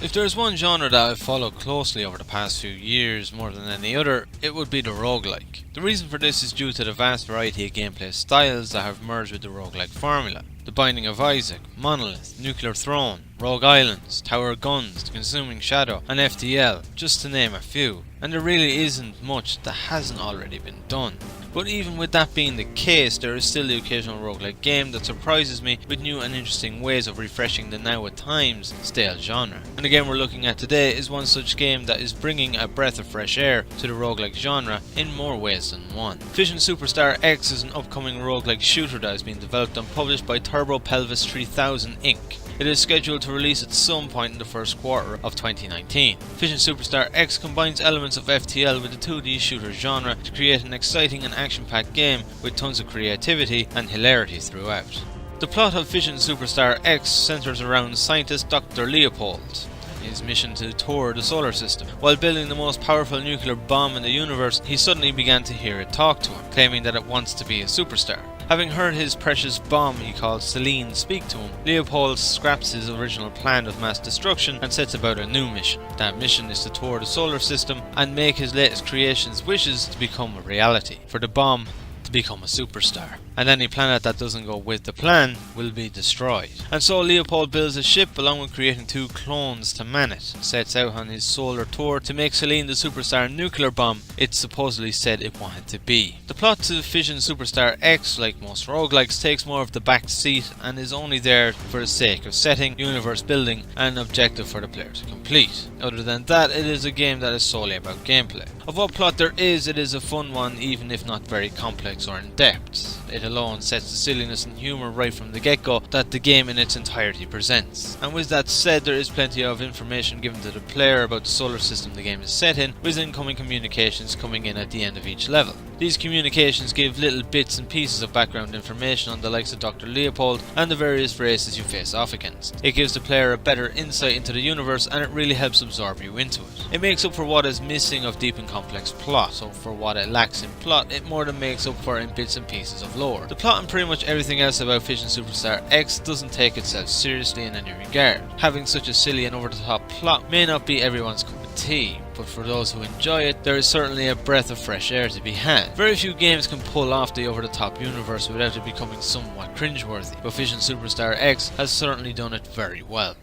If there is one genre that I've followed closely over the past few years more than any other, it would be the roguelike. The reason for this is due to the vast variety of gameplay styles that have merged with the roguelike formula. The Binding of Isaac, Monolith, Nuclear Throne, Rogue Islands, Tower of Guns, The Consuming Shadow, and FTL, just to name a few. And there really isn't much that hasn't already been done. But even with that being the case, there is still the occasional roguelike game that surprises me with new and interesting ways of refreshing the now at times stale genre. And the game we're looking at today is one such game that is bringing a breath of fresh air to the roguelike genre in more ways than one. Fission Superstar X is an upcoming roguelike shooter that is being developed and published by Turbo Pelvis 3000 Inc. It is scheduled to release at some point in the first quarter of 2019. Fission Superstar X combines elements of FTL with the 2D shooter genre to create an exciting and action-packed game with tons of creativity and hilarity throughout. The plot of Fission Superstar X centers around scientist Dr. Leopold. His mission to tour the solar system. While building the most powerful nuclear bomb in the universe, he suddenly began to hear it talk to him, claiming that it wants to be a superstar. Having heard his precious bomb he called Celine speak to him, Leopold scraps his original plan of mass destruction and sets about a new mission. That mission is to tour the solar system and make his latest creation's wishes to become a reality, for the bomb to become a superstar. And any planet that doesn't go with the plan will be destroyed. And so Leopold builds a ship along with creating 2 clones to man it, sets out on his solar tour to make Celine the superstar nuclear bomb it supposedly said it wanted to be. The plot to Fission Superstar X, like most roguelikes, takes more of the back seat and is only there for the sake of setting, universe building, and an objective for the player to complete. Other than that, it is a game that is solely about gameplay. Of what plot there is, it is a fun one even if not very complex or in depth. It alone sets the silliness and humour right from the get-go that the game in its entirety presents. And with that said, there is plenty of information given to the player about the solar system the game is set in, with incoming communications coming in at the end of each level. These communications give little bits and pieces of background information on the likes of Dr. Leopold and the various races you face off against. It gives the player a better insight into the universe and it really helps absorb you into it. It makes up for what is missing of deep and complex plot, so for what it lacks in plot, it more than makes up for in bits and pieces of lore. The plot and pretty much everything else about Fission Superstar X doesn't take itself seriously in any regard. Having such a silly and over-the-top plot may not be everyone's cup of tea, but for those who enjoy it, there is certainly a breath of fresh air to be had. Very few games can pull off the over-the-top universe without it becoming somewhat cringeworthy, but Fission Superstar X has certainly done it very well.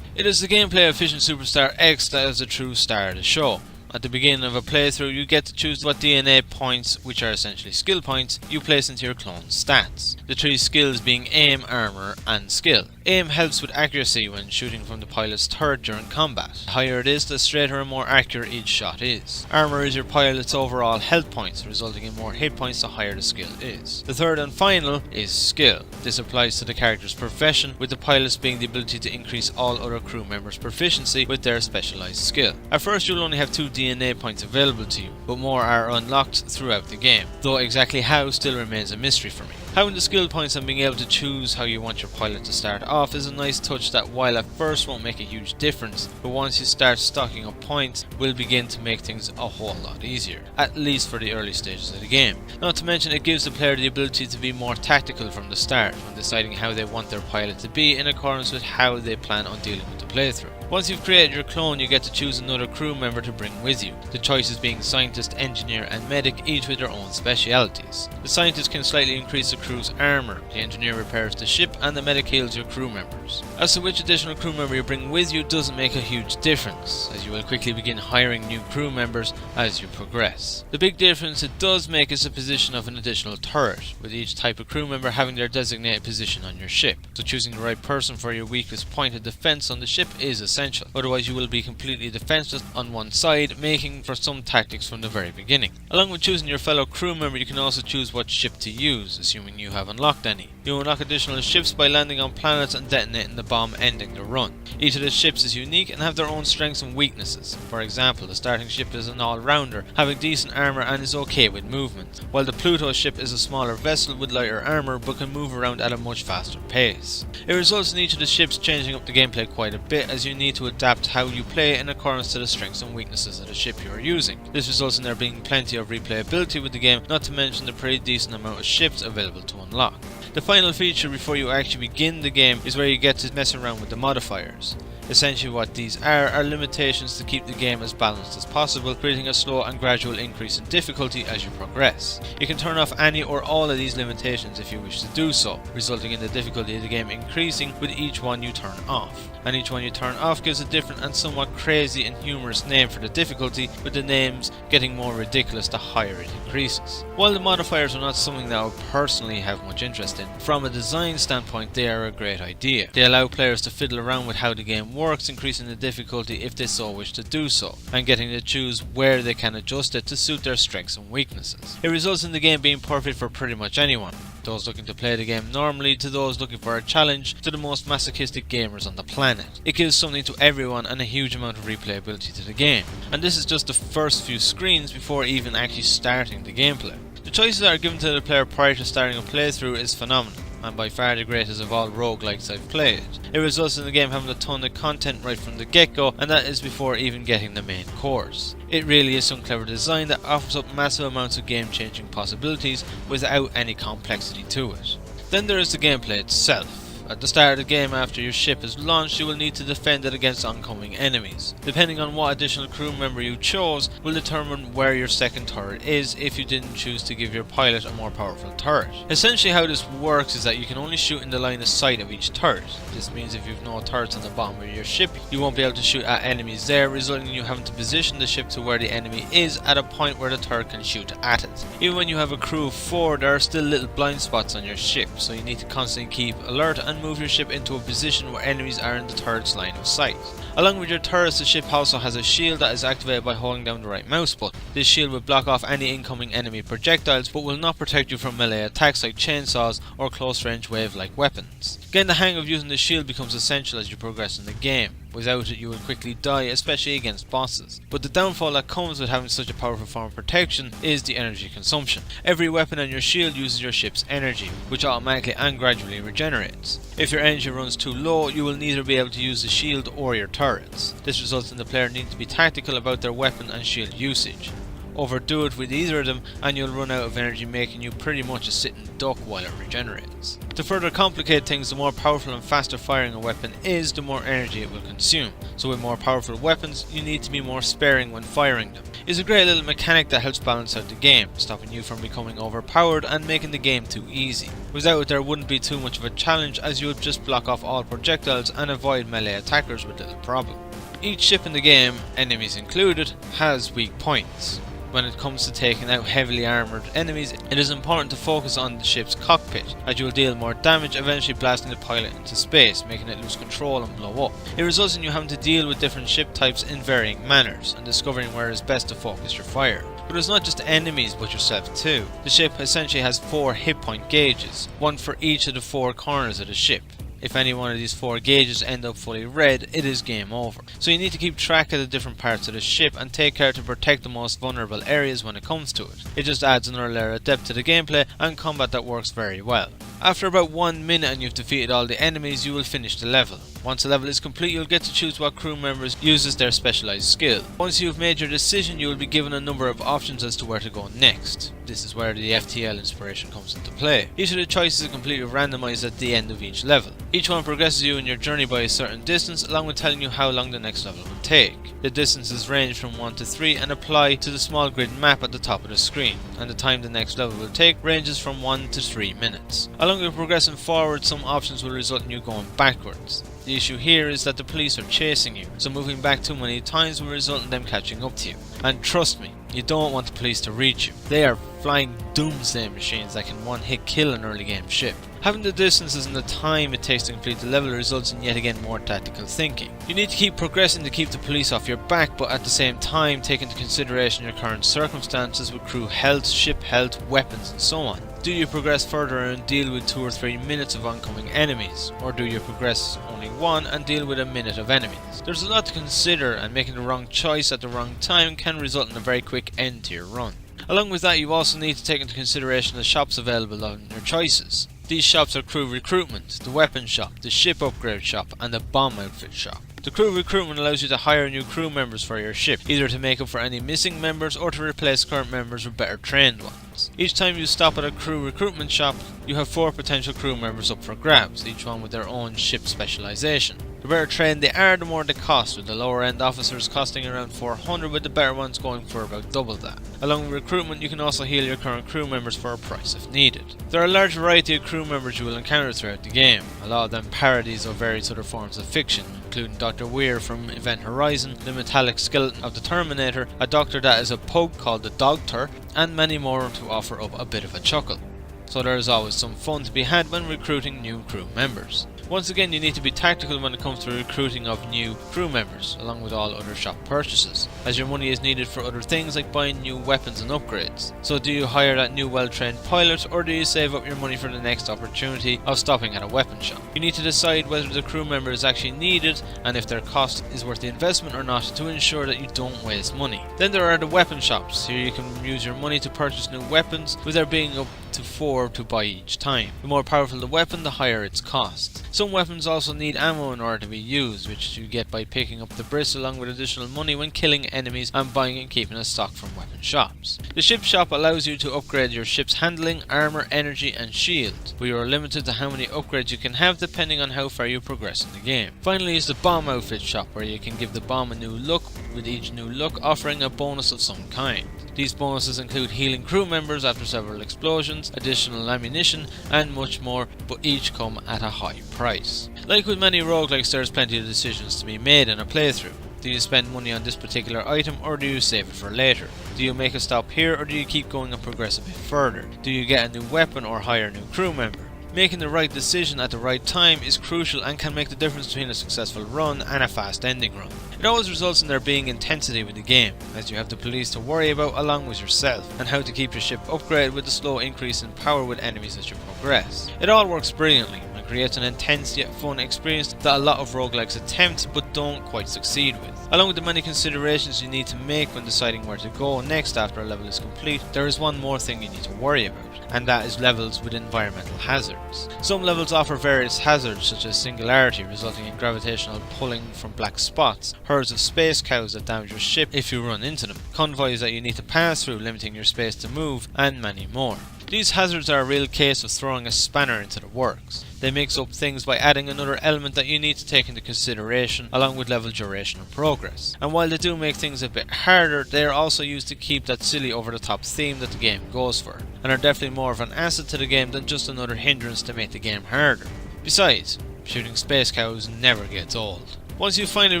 It is the gameplay of Fission Superstar X that is the true star of the show. At the beginning of a playthrough, you get to choose what DNA points, which are essentially skill points, you place into your clone's stats. The 3 skills being aim, armor, and skill. Aim helps with accuracy when shooting from the pilot's turret during combat. The higher it is, the straighter and more accurate each shot is. Armor is your pilot's overall health points, resulting in more hit points the higher the skill is. The third and final is skill. This applies to the character's profession, with the pilot's being the ability to increase all other crew members' proficiency with their specialized skill. At first you'll only have 2 DNA points available to you, but more are unlocked throughout the game, though exactly how still remains a mystery for me. Having the skill points and being able to choose how you want your pilot to start off is a nice touch that while at first won't make a huge difference, but once you start stocking up points will begin to make things a whole lot easier, at least for the early stages of the game. Not to mention it gives the player the ability to be more tactical from the start when deciding how they want their pilot to be in accordance with how they plan on dealing with the playthrough. Once you've created your clone, you get to choose another crew member to bring with you, the choices being scientist, engineer and medic, each with their own specialities. The scientist can slightly increase the crew's armor, the engineer repairs the ship and the medic heals your crew members. As to which additional crew member you bring with you doesn't make a huge difference, as you will quickly begin hiring new crew members as you progress. The big difference it does make is the position of an additional turret, with each type of crew member having their designated position on your ship, so choosing the right person for your weakest point of defense on the ship is essential, otherwise you will be completely defenseless on one side, making for some tactics from the very beginning. Along with choosing your fellow crew member, you can also choose what ship to use, assuming you have unlocked any. You unlock additional ships by landing on planets and detonating the bomb, ending the run. Each of the ships is unique and have their own strengths and weaknesses. For example, the starting ship is an all-rounder, having decent armor and is okay with movement, while the Pluto ship is a smaller vessel with lighter armor but can move around at a much faster pace. It results in each of the ships changing up the gameplay quite a bit, as you need to adapt how you play in accordance to the strengths and weaknesses of the ship you are using. This results in there being plenty of replayability with the game, not to mention the pretty decent amount of ships available to unlock. The final feature before you actually begin the game is where you get to mess around with the modifiers. Essentially what these are limitations to keep the game as balanced as possible, creating a slow and gradual increase in difficulty as you progress. You can turn off any or all of these limitations if you wish to do so, resulting in the difficulty of the game increasing with each one you turn off. And each one you turn off gives a different and somewhat crazy and humorous name for the difficulty, with the names getting more ridiculous the higher it increases. While the modifiers are not something that I would personally have much interest in, from a design standpoint they are a great idea. They allow players to fiddle around with how the game works, increasing the difficulty if they so wish to do so, and getting to choose where they can adjust it to suit their strengths and weaknesses. It results in the game being perfect for pretty much anyone, those looking to play the game normally to those looking for a challenge to the most masochistic gamers on the planet. It gives something to everyone and a huge amount of replayability to the game, and this is just the first few screens before even actually starting the gameplay. The choices that are given to the player prior to starting a playthrough is phenomenal, and by far the greatest of all roguelikes I've played. It results in the game having a ton of content right from the get-go, and that is before even getting the main course. It really is some clever design that offers up massive amounts of game-changing possibilities without any complexity to it. Then there is the gameplay itself. At the start of the game, after your ship is launched, you will need to defend it against oncoming enemies. Depending on what additional crew member you chose will determine where your second turret is if you didn't choose to give your pilot a more powerful turret. Essentially how this works is that you can only shoot in the line of sight of each turret. This means if you've no turrets on the bottom of your ship, you won't be able to shoot at enemies there, resulting in you having to position the ship to where the enemy is at a point where the turret can shoot at it. Even when you have a crew of 4, there are still little blind spots on your ship, so you need to constantly keep alert and move your ship into a position where enemies are in the turret's line of sight. Along with your turrets, the ship also has a shield that is activated by holding down the right mouse button. This shield will block off any incoming enemy projectiles, but will not protect you from melee attacks like chainsaws or close range wave-like weapons. Getting the hang of using the shield becomes essential as you progress in the game. Without it you will quickly die, especially against bosses. But the downfall that comes with having such a powerful form of protection is the energy consumption. Every weapon on your shield uses your ship's energy, which automatically and gradually regenerates. If your energy runs too low, you will neither be able to use the shield or your turrets. This results in the player needing to be tactical about their weapon and shield usage. Overdo it with either of them and you'll run out of energy, making you pretty much a sitting duck while it regenerates. To further complicate things, the more powerful and faster firing a weapon is, the more energy it will consume. So with more powerful weapons, you need to be more sparing when firing them. It's a great little mechanic that helps balance out the game, stopping you from becoming overpowered and making the game too easy. Without it there wouldn't be too much of a challenge, as you would just block off all projectiles and avoid melee attackers with little problem. Each ship in the game, enemies included, has weak points. When it comes to taking out heavily armoured enemies, it is important to focus on the ship's cockpit, as you will deal more damage, eventually blasting the pilot into space, making it lose control and blow up. It results in you having to deal with different ship types in varying manners, and discovering where it is best to focus your fire. But it's not just enemies but yourself too. The ship essentially has 4 hit point gauges, one for each of the 4 corners of the ship. If any one of these 4 gauges end up fully red, it is game over. So you need to keep track of the different parts of the ship and take care to protect the most vulnerable areas when it comes to it. It just adds another layer of depth to the gameplay and combat that works very well. After about 1 minute and you've defeated all the enemies, you will finish the level. Once the level is complete, you'll get to choose what crew members uses their specialised skill. Once you've made your decision, you will be given a number of options as to where to go next. This is where the FTL inspiration comes into play. Each of the choices are completely randomised at the end of each level. Each one progresses you in your journey by a certain distance, along with telling you how long the next level will take. The distances range from 1 to 3 and apply to the small grid map at the top of the screen, and the time the next level will take ranges from 1 to 3 minutes. Along with progressing forward, some options will result in you going backwards. The issue here is that the police are chasing you, so moving back too many times will result in them catching up to you. And trust me, you don't want the police to reach you. They are flying doomsday machines that can one-hit kill an early game ship. Having the distances and the time it takes to complete the level results in yet again more tactical thinking. You need to keep progressing to keep the police off your back, but at the same time take into consideration your current circumstances with crew health, ship health, weapons and so on. Do you progress further and deal with 2 or 3 minutes of oncoming enemies, or do you progress only 1 and deal with a minute of enemies? There's a lot to consider, and making the wrong choice at the wrong time can result in a very quick end to your run. Along with that, you also need to take into consideration the shops available on your choices. These shops are Crew Recruitment, the Weapon Shop, the Ship Upgrade Shop and the Bomb Outfit Shop. The Crew Recruitment allows you to hire new crew members for your ship, either to make up for any missing members or to replace current members with better trained ones. Each time you stop at a Crew Recruitment shop, you have 4 potential crew members up for grabs, each one with their own ship specialisation. The better trained they are, the more they cost, with the lower end officers costing around 400, with the better ones going for about double that. Along with recruitment, you can also heal your current crew members for a price if needed. There are a large variety of crew members you will encounter throughout the game, a lot of them parodies of various other forms of fiction, including Dr. Weir from Event Horizon, the metallic skeleton of the Terminator, a doctor that is a pug called the Doctor, and many more to offer up a bit of a chuckle. So there is always some fun to be had when recruiting new crew members. Once again, you need to be tactical when it comes to recruiting of new crew members, along with all other shop purchases, as your money is needed for other things like buying new weapons and upgrades. So do you hire that new well-trained pilot, or do you save up your money for the next opportunity of stopping at a weapon shop? You need to decide whether the crew member is actually needed, and if their cost is worth the investment or not, to ensure that you don't waste money. Then there are the weapon shops. Here you can use your money to purchase new weapons, with there being up to 4 to buy each time. The more powerful the weapon, the higher its cost. Some weapons also need ammo in order to be used, which you get by picking up the bris along with additional money when killing enemies and buying and keeping a stock from weapon shops. The ship shop allows you to upgrade your ship's handling, armor, energy and shield, but you are limited to how many upgrades you can have depending on how far you progress in the game. Finally is the bomb outfit shop, where you can give the bomb a new look, with each new look offering a bonus of some kind. These bonuses include healing crew members after several explosions, additional ammunition and much more, but each come at a high price. Like with many roguelikes, there is plenty of decisions to be made in a playthrough. Do you spend money on this particular item, or do you save it for later? Do you make a stop here, or do you keep going and progress a bit further? Do you get a new weapon or hire a new crew member? Making the right decision at the right time is crucial and can make the difference between a successful run and a fast ending run. It always results in there being intensity with the game, as you have the police to worry about along with yourself, and how to keep your ship upgraded with a slow increase in power with enemies as you progress. It all works brilliantly and creates an intense yet fun experience that a lot of roguelikes attempt but don't quite succeed with. Along with the many considerations you need to make when deciding where to go next after a level is complete, there is one more thing you need to worry about, and that is levels with environmental hazards. Some levels offer various hazards such as singularity, resulting in gravitational pulling from black spots, herds of space cows that damage your ship if you run into them, convoys that you need to pass through limiting your space to move, and many more. These hazards are a real case of throwing a spanner into the works. They mix up things by adding another element that you need to take into consideration along with level duration and progress. And while they do make things a bit harder, they are also used to keep that silly over the top theme that the game goes for, and are definitely more of an asset to the game than just another hindrance to make the game harder. Besides, shooting space cows never gets old. Once you finally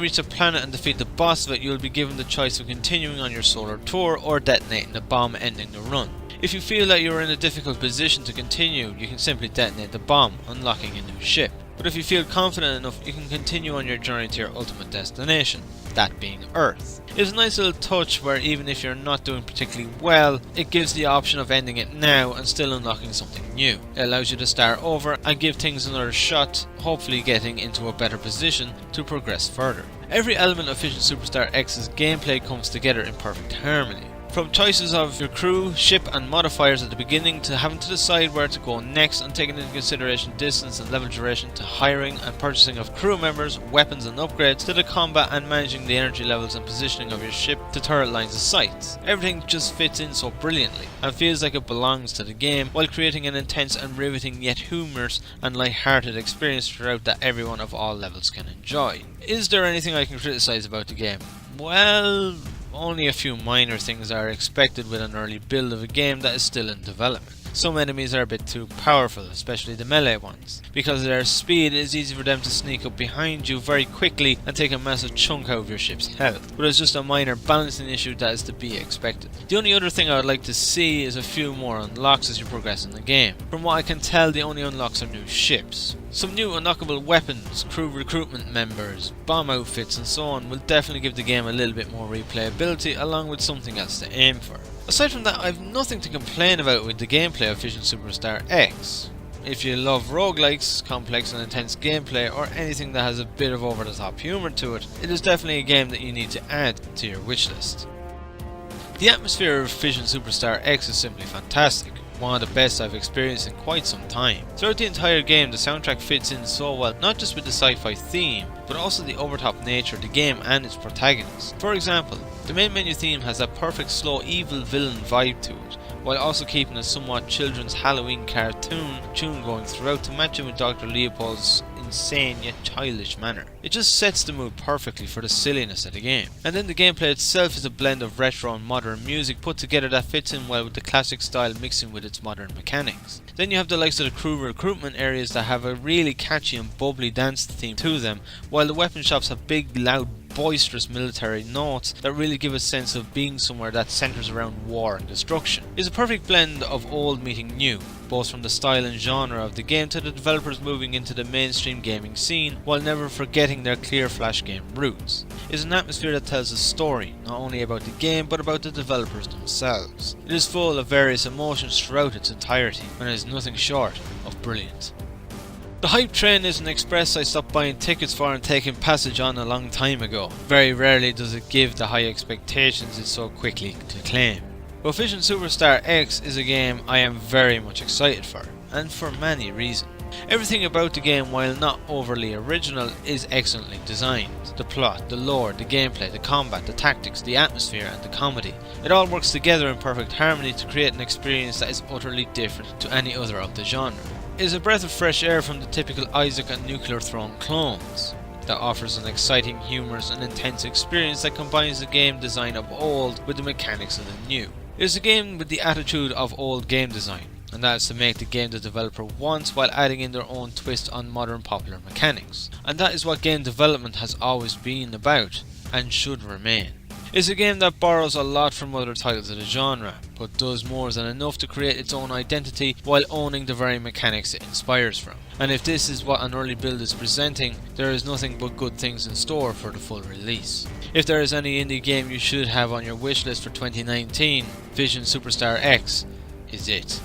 reach the planet and defeat the boss of it, you will be given the choice of continuing on your solar tour or detonating the bomb ending the run. If you feel that you are in a difficult position to continue, you can simply detonate the bomb, unlocking a new ship. But if you feel confident enough, you can continue on your journey to your ultimate destination, that being Earth. It's a nice little touch where even if you're not doing particularly well, it gives the option of ending it now and still unlocking something new. It allows you to start over and give things another shot, hopefully getting into a better position to progress further. Every element of Fission Superstar X's gameplay comes together in perfect harmony. From choices of your crew, ship and modifiers at the beginning, to having to decide where to go next and taking into consideration distance and level duration, to hiring and purchasing of crew members, weapons and upgrades, to the combat and managing the energy levels and positioning of your ship, to turret lines of sights. Everything just fits in so brilliantly and feels like it belongs to the game, while creating an intense and riveting yet humorous and light-hearted experience throughout that everyone of all levels can enjoy. Is there anything I can criticise about the game? Well, only a few minor things are expected with an early build of a game that is still in development. Some enemies are a bit too powerful, especially the melee ones. Because of their speed, it is easy for them to sneak up behind you very quickly and take a massive chunk out of your ship's health. But it's just a minor balancing issue that is to be expected. The only other thing I would like to see is a few more unlocks as you progress in the game. From what I can tell, the only unlocks are new ships. Some new unlockable weapons, crew recruitment members, bomb outfits and so on will definitely give the game a little bit more replayability, along with something else to aim for. Aside from that, I've nothing to complain about with the gameplay of Fission Superstar X. If you love roguelikes, complex and intense gameplay, or anything that has a bit of over the top humour to it, it is definitely a game that you need to add to your wishlist. The atmosphere of Fission Superstar X is simply fantastic. One of the best I've experienced in quite some time. Throughout the entire game, the soundtrack fits in so well, not just with the sci-fi theme, but also the overtop nature of the game and its protagonists. For example, the main menu theme has that perfect slow evil villain vibe to it, while also keeping a somewhat children's Halloween cartoon tune going throughout to match it with Dr. Leopold's insane yet childish manner. It just sets the mood perfectly for the silliness of the game. And then the gameplay itself is a blend of retro and modern music put together that fits in well with the classic style mixing with its modern mechanics. Then you have the likes of the crew recruitment areas that have a really catchy and bubbly dance theme to them, while the weapon shops have big, loud, boisterous military notes that really give a sense of being somewhere that centres around war and destruction. It's a perfect blend of old meeting new, both from the style and genre of the game to the developers moving into the mainstream gaming scene while never forgetting their clear flash game roots. It's an atmosphere that tells a story, not only about the game but about the developers themselves. It is full of various emotions throughout its entirety and is nothing short of brilliant. The hype train is an express I stopped buying tickets for and taking passage on a long time ago. Very rarely does it give the high expectations it so quickly to claim. But Fission Superstar X is a game I am very much excited for, and for many reasons. Everything about the game, while not overly original, is excellently designed. The plot, the lore, the gameplay, the combat, the tactics, the atmosphere and the comedy. It all works together in perfect harmony to create an experience that is utterly different to any other of the genre. It is a breath of fresh air from the typical Isaac and Nuclear Throne clones, that offers an exciting, humorous and intense experience that combines the game design of old with the mechanics of the new. It is a game with the attitude of old game design, and that is to make the game the developer wants while adding in their own twist on modern popular mechanics. And that is what game development has always been about, and should remain. It's a game that borrows a lot from other titles of the genre, but does more than enough to create its own identity while owning the very mechanics it inspires from. And if this is what an early build is presenting, there is nothing but good things in store for the full release. If there is any indie game you should have on your wishlist for 2019, Fission Superstar X is it.